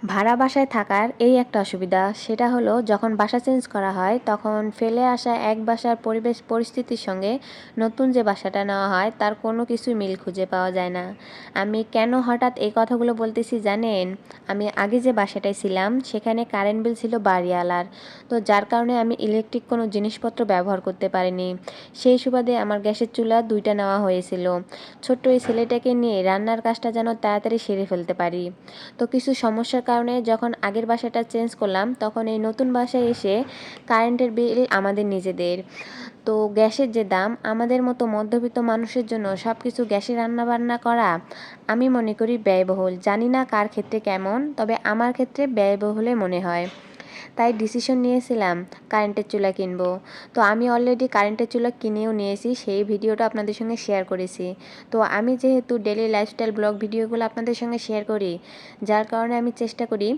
ভাড়া বাসায় থাকার এই একটা অসুবিধা, সেটা হলো যখন বাসা চেঞ্জ করা হয় তখন ফেলে আসা এক বাসার পরিবেশ পরিস্থিতির সঙ্গে নতুন যে বাসাটা নেওয়া হয় তার কোনো কিছুই মিল খুঁজে পাওয়া যায় না। আমি কেন হঠাৎ এই কথাগুলো বলতেছি জানেন? আমি আগে যে বাসাটায় ছিলাম সেখানে কারেন্ট বিল ছিল বাড়িওয়ালার, তো যার কারণে আমি ইলেকট্রিক কোনো জিনিসপত্র ব্যবহার করতে পারিনি। সেই সুবাদে আমার গ্যাসের চুলা দুইটা নেওয়া হয়েছিল, ছোট্ট এই ছেলেটাকে নিয়ে রান্নার কাজটা যেন তাড়াতাড়ি সেরে ফেলতে পারি। তো কিছু সমস্যার কারণে যখন আগের বাসাটা চেঞ্জ করলাম তখন এই নতুন বাসায় এসে কারেন্টের বিল আমাদের নিজেদের। তো গ্যাসের যে দাম, আমাদের মতো মধ্যবিত্ত মানুষের জন্য সব কিছু গ্যাসে রান্নাবান্না করা আমি মনে করি ব্যয়বহুল। জানি না কার ক্ষেত্রে কেমন, তবে আমার ক্ষেত্রে ব্যয়বহুলে মনে হয়। তাই ডিসিশন নিয়েছিলাম কারেন্টের চুলা কিনবো। তো আমি অলরেডি কারেন্টের চুলা কিনেও নিয়েছি, সেই ভিডিওটা আপনাদের সঙ্গে শেয়ার করেছি। তো আমি যেহেতু ডেলি লাইফস্টাইল ব্লগ ভিডিওগুলো আপনাদের সঙ্গে শেয়ার করি, যার কারণে আমি চেষ্টা করি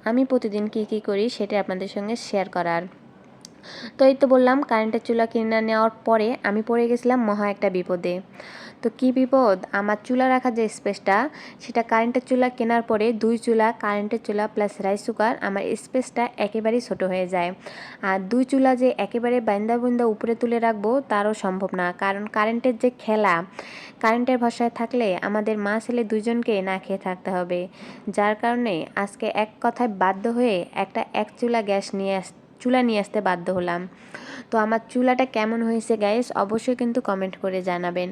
আমি প্রতিদিন কী কী করি সেটা আপনাদের সঙ্গে শেয়ার করার। তো এই তো বললাম, কারেন্টের চুলা কিনে নেওয়ার পরে আমি পড়ে গেছিলাম মহা একটা বিপদে। তো কী বিপদ! আমার চুলা রাখার যে স্পেসটা, সেটা কারেন্টের চুলা কেনার পরে 2 চুলা, কারেন্টের চুলা প্লাস রাইস কুকার, আমার স্পেসটা একেবারেই ছোট হয়ে যায়। আর 2 চুলা যে একেবারে বাইন্দা বুইন্দা উপরে তুলে রাখবো তারও সম্ভব না, কারণ কারেন্টের যে খেলা, কারেন্টের ভরসায় থাকলে আমাদের মা ছেলে দুজনকে না খেয়ে থাকতে হবে। যার কারণে আজকে এক কথায় বাধ্য হয়ে এক চুলা চুলা নিয়ে আসতে বাধ্য হলাম। তো আমার চুলাটা কেমন হয়েছে গাইস, অবশ্যই কিন্তু কমেন্ট করে জানাবেন।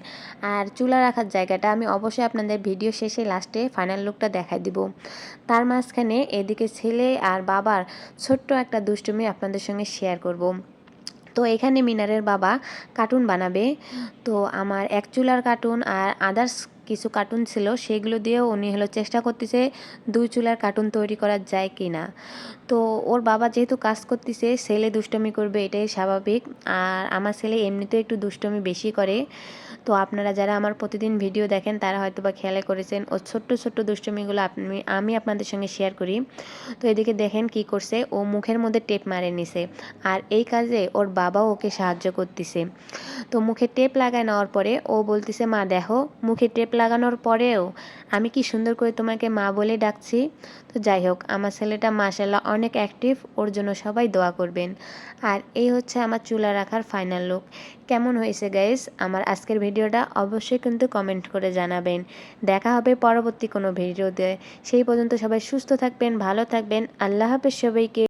আর চুলা রাখার জায়গাটা আমি অবশ্যই আপনাদের ভিডিও শেষে লাস্টে ফাইনাল লুকটা দেখাই দিব। তার মাঝখানে এদিকে ছেলে আর বাবার ছোট্ট একটা দুষ্টুমি আপনাদের সঙ্গে শেয়ার করব। তো এখানে মিনারের বাবা কার্টুন বানাবে। তো আমার এক চুলার কার্টুন আর আদার্স কিছু কার্টুন ছিল, সেগুলো দিয়েও উনি চেষ্টা করতেছে 2 চুলার কার্টুন তৈরি করা যায় কি না। তো ওর বাবা যেহেতু কাজ করতেছে, ছেলে দুষ্টুমি করবে এটাই স্বাভাবিক। আর আমার ছেলে এমনিতেও একটু দুষ্টুমি বেশি করে। তো আপনারা যারা আমার প্রতিদিন ভিডিও দেখেন তারা হয়তো বা খেয়াল করেছেন ওর ছোট্ট ছোট্ট দুষ্টুমিগুলো আমি আপনাদের সঙ্গে শেয়ার করি। তো এদিকে দেখেন কি করছে, ও মুখের মধ্যে টেপ মারে নিছে। আর এই কাজে ওর বাবাও ওকে সাহায্য করতেছে। তো মুখে টেপ লাগায় নেওয়ার পরে ও বলতেছে, মা দেখো মুখে টেপ লাগানোর পরেও আমি কি সুন্দর করে তোমাকে মা বলে ডাকছি। তো যাই হোক, আমার ছেলেটা মাশাআল্লাহ অনেক অ্যাক্টিভ, ওর জন্য সবাই দোয়া করবেন। আর এই হচ্ছে আমার চুলা রাখার ফাইনাল লুক। কেমন হয়েছে গাইস আমার আজকের ভিডিওটা, অবশ্যই কিন্তু কমেন্ট করে জানাবেন। দেখা হবে পরবর্তী কোনো ভিডিওতে। সেই পর্যন্ত সবাই সুস্থ থাকবেন, ভালো থাকবেন। আল্লাহ হাফেজ সবাইকে।